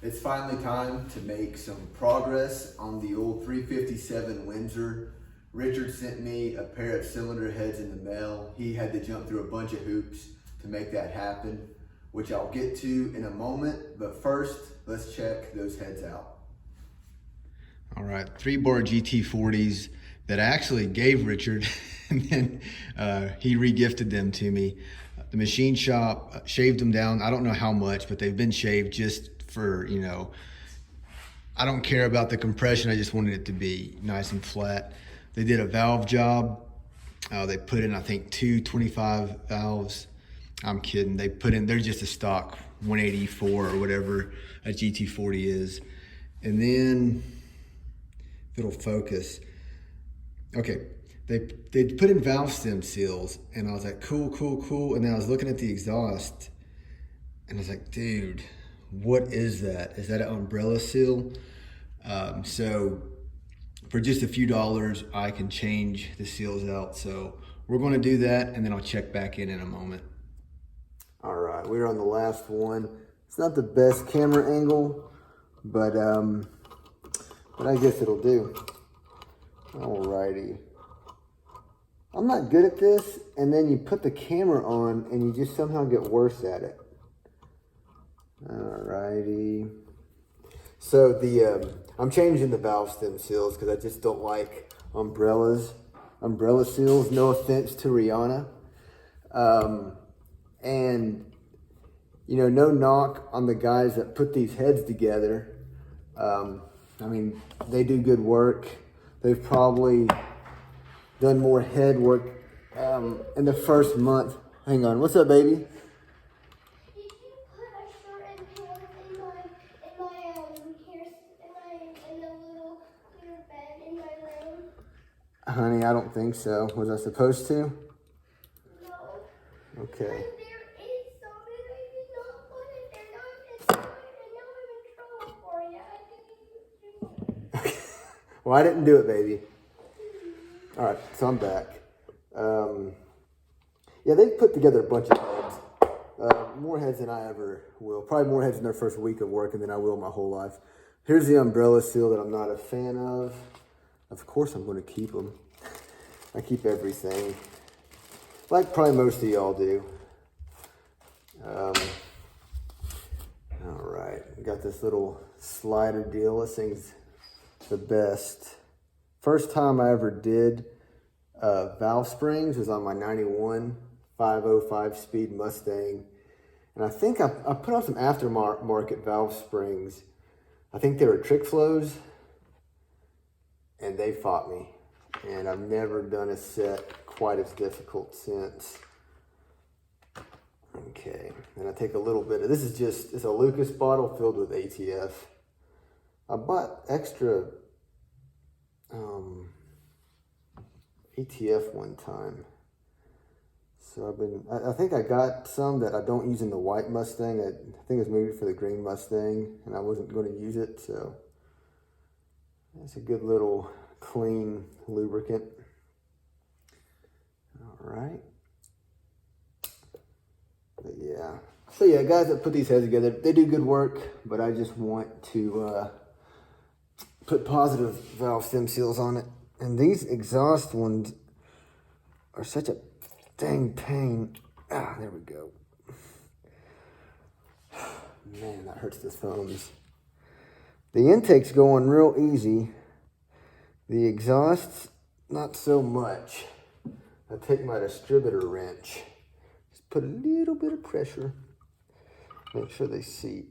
It's finally time to make some progress on the old 357 Windsor. Richard sent me a pair of cylinder heads in the mail. He had to jump through a bunch of hoops to make that happen, which I'll get to in a moment. But first, let's check those heads out. All right, 3-bar GT40s that I actually gave Richard and then he re-gifted them to me. The machine shop shaved them down. I don't know how much, but they've been shaved just for, you know, I don't care about the compression. I just wanted it to be nice and flat. They did a valve job. They put in, I think, 225 valves. I'm kidding. They put in, they're just a stock 184 or whatever a GT40 is. And then, if it'll focus. Okay, they put in valve stem seals, and I was like, cool, cool, cool. And then I was looking at the exhaust, and I was like, dude, what is that? Is that an umbrella seal? So for just a few dollars, I can change the seals out. So we're going to do that, and then I'll check back in a moment. All right, we're on the last one. It's not the best camera angle, but I guess it'll do. Alrighty. I'm not good at this, and then you put the camera on and you just somehow get worse at it. Alrighty. So I'm changing the valve stem seals because I just don't like umbrella seals. No offense to Rihanna. And you know, no knock on the guys that put these heads together. I mean, they do good work. They've probably done more head work in the first month. Hang on, what's up, baby? Did you put a shirt and pants in the little clear bed in my room? Honey, I don't think so. Was I supposed to? No. Okay. But there is some and I did not put it there. Now I'm in trouble for you. I think you. Well, I didn't do it, baby. All right, so I'm back. Yeah, they've put together a bunch of heads. More heads than I ever will. Probably more heads in their first week of working than I will my whole life. Here's the umbrella seal that I'm not a fan of. Of course I'm going to keep them. I keep everything. Like probably most of y'all do. All right, got this little slider deal. This thing's the best. First time I ever did valve springs was on my 91 505 speed Mustang. And I think I put on some aftermarket valve springs. I think they were trick flows. And they fought me. And I've never done a set quite as difficult since. Okay, and I take a little bit of, it's a Lucas bottle filled with ATF. I bought extra ATF one time. So I think I got some that I don't use in the white Mustang. I think it's maybe for the green Mustang, and I wasn't going to use it, so it's a good little clean lubricant. All right. But yeah. So yeah, guys that put these heads together, they do good work, but I just want to put positive valve stem seals on it. And these exhaust ones are such a dang pain. Ah, there we go. Man, that hurts the thumbs. The intake's going real easy. The exhaust's not so much. I take my distributor wrench. Just put a little bit of pressure. Make sure they seat.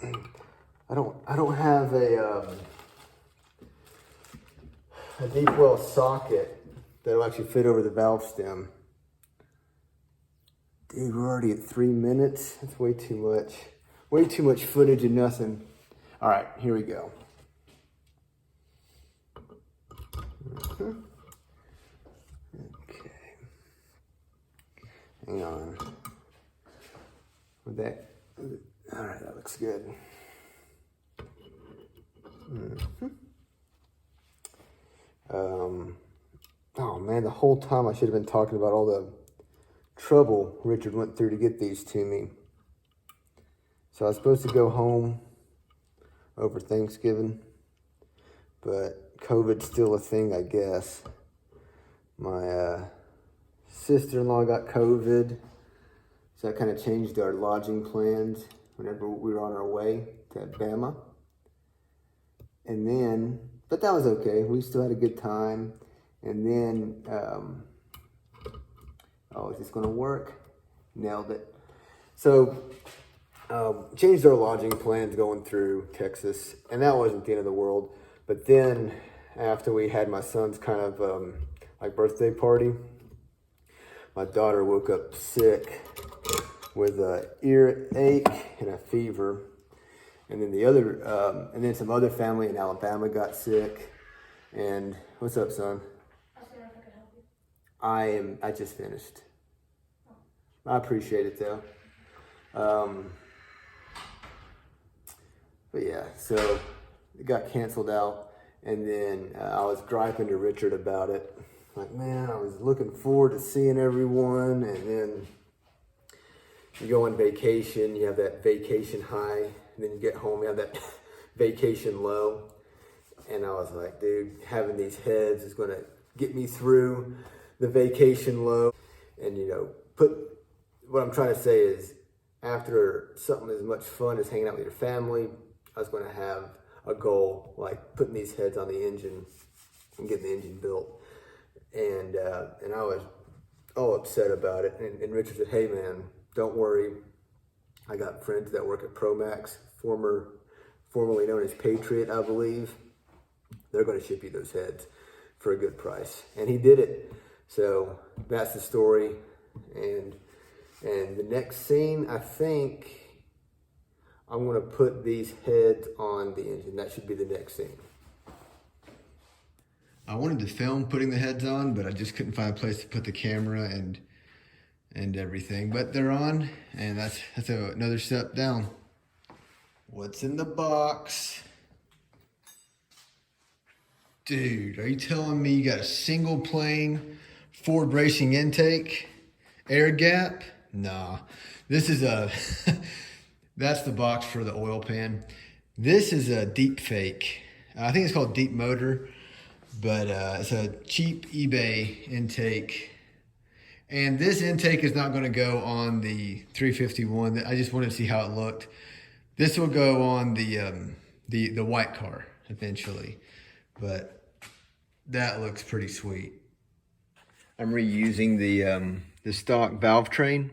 I don't have a deep well socket that'll actually fit over the valve stem. Dude, we're already at 3 minutes. That's way too much. Way too much footage and nothing. All right, here we go. Okay. Hang on. With that. All right, that looks good. Oh man, the whole time I should have been talking about all the trouble Richard went through to get these to me. So I was supposed to go home over Thanksgiving, but COVID's still a thing, I guess. My sister-in-law got COVID, so that kind of changed our lodging plans whenever we were on our way to Bama. And then, but that was okay. We still had a good time. And then, oh, is this gonna work? Nailed it. So, changed our lodging plans going through Texas, and that wasn't the end of the world. But then, after we had my son's kind of like birthday party, my daughter woke up sick with an earache and a fever, and then and then some other family in Alabama got sick. And what's up, son? I was wondering if I could help you. I just finished. I appreciate it though. But yeah, so it got canceled out, and then I was griping to Richard about it. Like, man, I was looking forward to seeing everyone, and then you go on vacation, you have that vacation high, and then you get home, you have that vacation low. And I was like, dude, having these heads is gonna get me through the vacation low. And what I'm trying to say is, after something as much fun as hanging out with your family, I was gonna have a goal, like putting these heads on the engine and getting the engine built. And I was all upset about it. And Richard said, hey man, don't worry. I got friends that work at Promax, formerly known as Patriot, I believe. They're gonna ship you those heads for a good price. And he did it. So that's the story. And the next scene, I think I'm gonna put these heads on the engine. That should be the next scene. I wanted to film putting the heads on, but I just couldn't find a place to put the camera and everything. But they're on, and that's another step down. What's in the box? Dude, are you telling me you got a single plane Ford Racing intake? Air gap? Nah. This is that's the box for the oil pan. This is a deep fake. I think it's called Deep Motor, but it's a cheap eBay intake. And this intake is not gonna go on the 351. I just wanted to see how it looked. This will go on the white car eventually, but that looks pretty sweet. I'm reusing the stock valve train,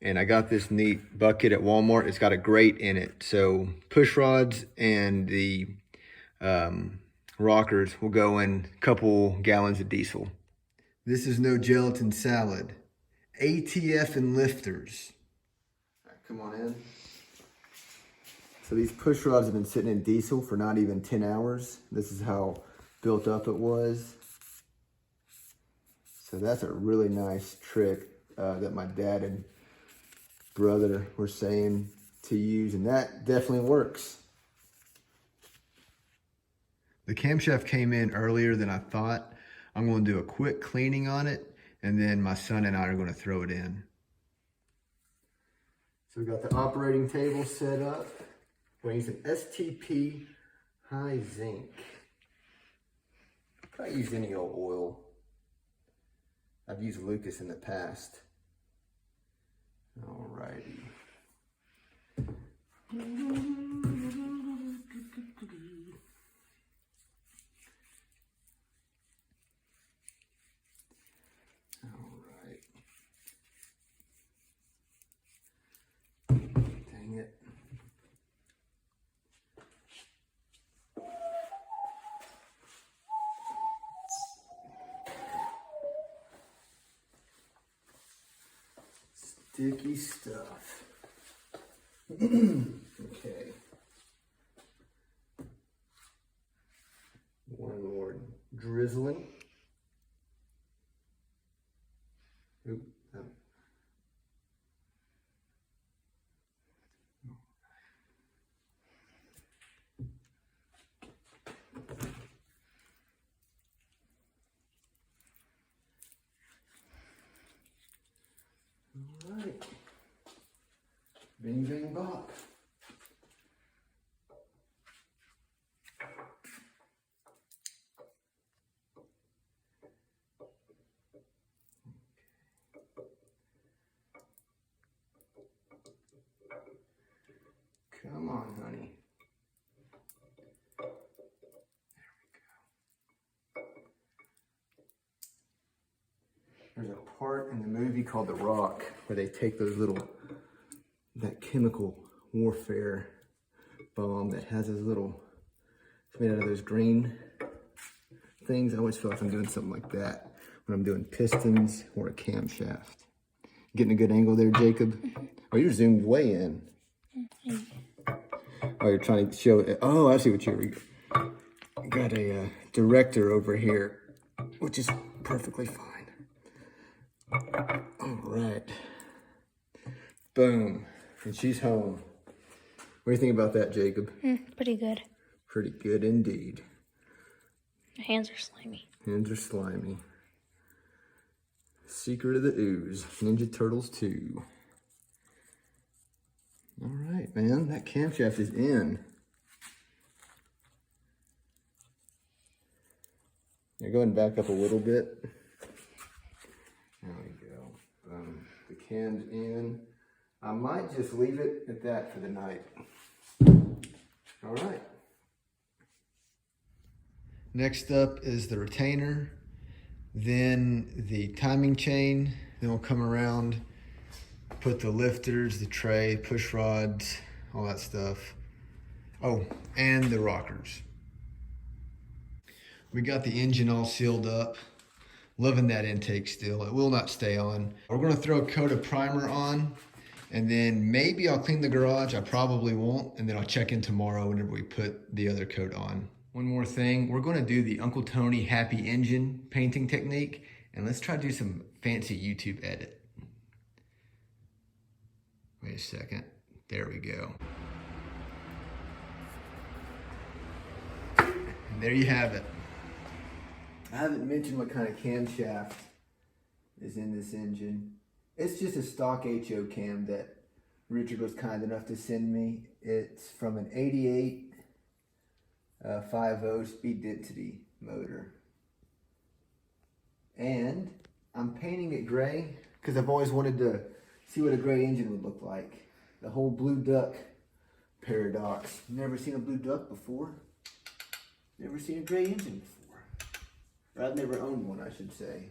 and I got this neat bucket at Walmart. It's got a grate in it, so push rods and the rockers will go in a couple gallons of diesel. This is no gelatin salad. ATF and lifters. All right, come on in. So these push rods have been sitting in diesel for not even 10 hours. This is how built up it was. So that's a really nice trick that my dad and brother were saying to use, and that definitely works. The camshaft came in earlier than I thought. I'm going to do a quick cleaning on it, and then my son and I are going to throw it in. So we got the operating table set up. We're going to use an STP high zinc. I use any old oil. I've used Lucas in the past. Alrighty. Alright. Dang it. Sticky stuff. Okay. One more drizzling. Oop. All right. Bing, bang, bop. on, honey. There's a part in the movie called The Rock where they take that chemical warfare bomb that has those it's made out of those green things. I always feel like I'm doing something like that when I'm doing pistons or a camshaft. Getting a good angle there, Jacob? Oh, you're zoomed way in. Oh, you're trying to show it. Oh, I see what you got a director over here, which is perfectly fine. All right. Boom. And she's home. What do you think about that, Jacob? Pretty good. Pretty good indeed. My hands are slimy. Hands are slimy. Secret of the Ooze. Ninja Turtles 2. All right, man. That camshaft is in. Now go ahead and back up a little bit. There we go. The cam's in. I might just leave it at that for the night. All right. Next up is the retainer, then the timing chain, then we'll come around, put the lifters, the tray, push rods, all that stuff. Oh, and the rockers. We got the engine all sealed up. Loving that intake still. It will not stay on. We're gonna throw a coat of primer on, and then maybe I'll clean the garage. I probably won't, and then I'll check in tomorrow whenever we put the other coat on. One more thing, we're gonna do the Uncle Tony Happy Engine painting technique, and let's try to do some fancy YouTube edit. Wait a second, there we go. And there you have it. I haven't mentioned what kind of camshaft is in this engine. It's just a stock HO cam that Richard was kind enough to send me. It's from an 88 5.0 speed density motor. And I'm painting it gray because I've always wanted to see what a gray engine would look like. The whole blue duck paradox. Never seen a blue duck before. Never seen a gray engine before. Or I've never owned one, I should say.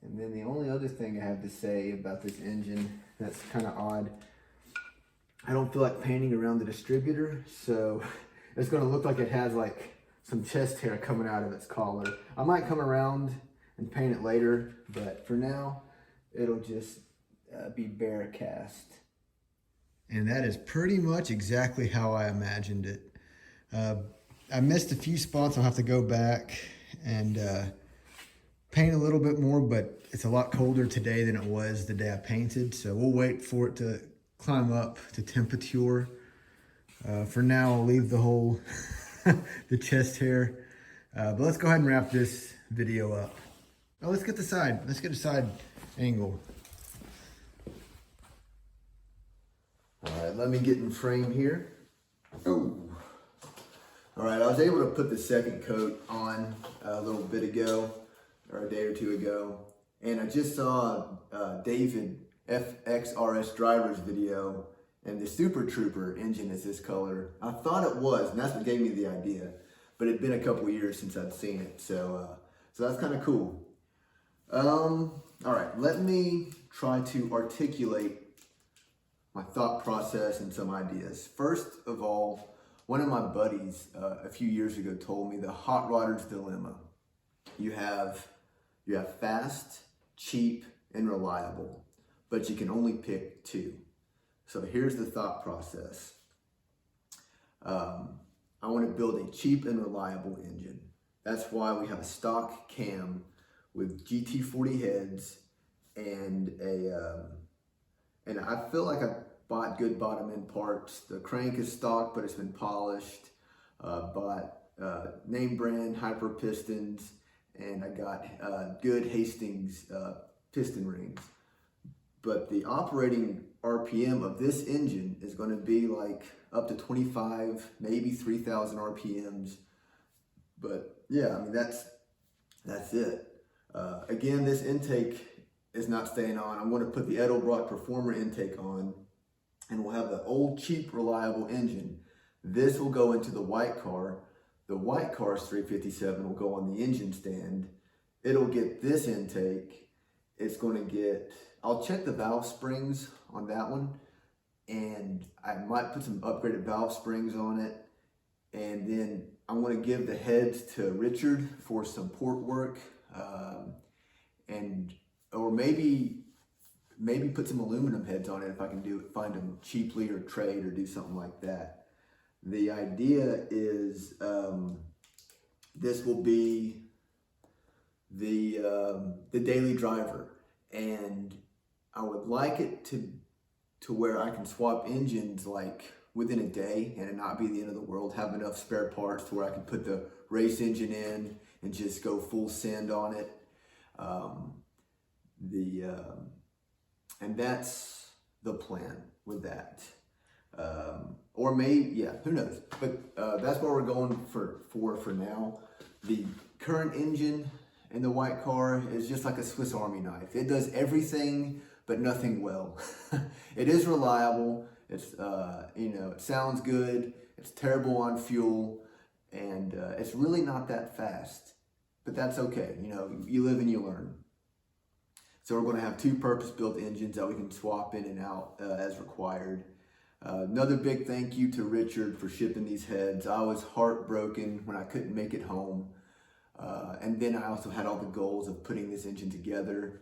And then the only other thing I have to say about this engine that's kind of odd, I don't feel like painting around the distributor, so it's going to look like it has like some chest hair coming out of its collar. I might come around and paint it later, but for now, it'll just be bare cast. And that is pretty much exactly how I imagined it. I missed a few spots. I'll have to go back and paint a little bit more, but it's a lot colder today than it was the day I painted, so we'll wait for it to climb up to temperature. For now, I'll leave the whole the chest hair, but let's go ahead and wrap this video up. Oh, let's get a side angle. All right, let me get in frame here. Oh. All right, I was able to put the second coat on a little bit ago, or a day or two ago, and I just saw David FXRS Driver's video, and the Super Trooper engine is this color. I thought it was, and that's what gave me the idea, but it'd been a couple years since I'd seen it, so that's kind of cool. All right, let me try to articulate my thought process and some ideas. First of all, one of my buddies a few years ago told me the hot rodder's dilemma. You have fast, cheap, and reliable, but you can only pick two. So here's the thought process. I want to build a cheap and reliable engine. That's why we have a stock cam with GT40 heads and and I feel like I bought good bottom end parts. The crank is stock, but it's been polished. Bought name brand hyper pistons, and I got good Hastings piston rings. But the operating RPM of this engine is going to be like up to 25, maybe 3,000 RPMs. But yeah, I mean, that's it. Again, this intake is not staying on. I'm going to put the Edelbrock Performer intake on. and we'll have the old, cheap, reliable engine. This will go into the white car. The white car's 357 will go on the engine stand. It'll get this intake. It's going to get, I'll check the valve springs on that one, and I might put some upgraded valve springs on it. And then I'm going to give the heads to Richard for some port work, or maybe put some aluminum heads on it if I can find them cheaply or trade or do something like that. The idea is this will be the daily driver, and I would like it to where I can swap engines like within a day and it not be the end of the world. Have enough spare parts to where I can put the race engine in and just go full send on it. And that's the plan with that. Or maybe, yeah, who knows? But that's what we're going for now. The current engine in the white car is just like a Swiss Army knife. It does everything but nothing well. It is reliable. It's it sounds good. It's terrible on fuel, and it's really not that fast. But that's okay. You live and you learn. So we're going to have 2 purpose-built engines that we can swap in and out as required. Another big thank you to Richard for shipping these heads. I was heartbroken when I couldn't make it home. And then I also had all the goals of putting this engine together.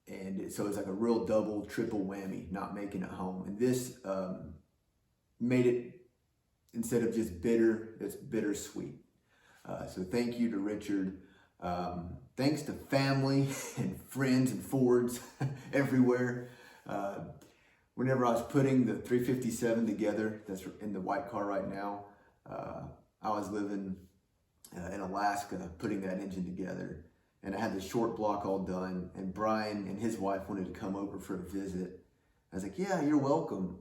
And so it's like a real double, triple whammy, not making it home. And this made it, instead of just bitter, it's bittersweet. So thank you to Richard. Thanks to family and friends and Fords everywhere. Whenever I was putting the 357 together, that's in the white car right now, I was living in Alaska putting that engine together. And I had the short block all done, and Brian and his wife wanted to come over for a visit. I was like, yeah, you're welcome.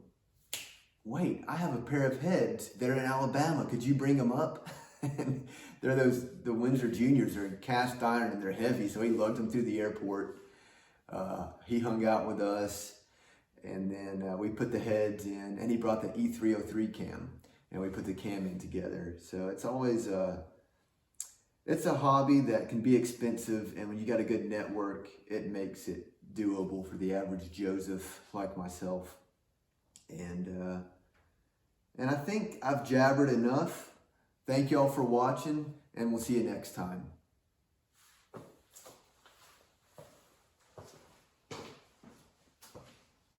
Wait, I have a pair of heads. They're in Alabama. Could you bring them up? And they're the Windsor Juniors. They're cast iron and they're heavy, so he lugged them through the airport. He hung out with us, and then we put the heads in, and he brought the E303 cam, and we put the cam in together. So it's always it's a hobby that can be expensive, and when you got a good network, it makes it doable for the average Joseph like myself. And I think I've jabbered enough. Thank y'all for watching, and we'll see you next time.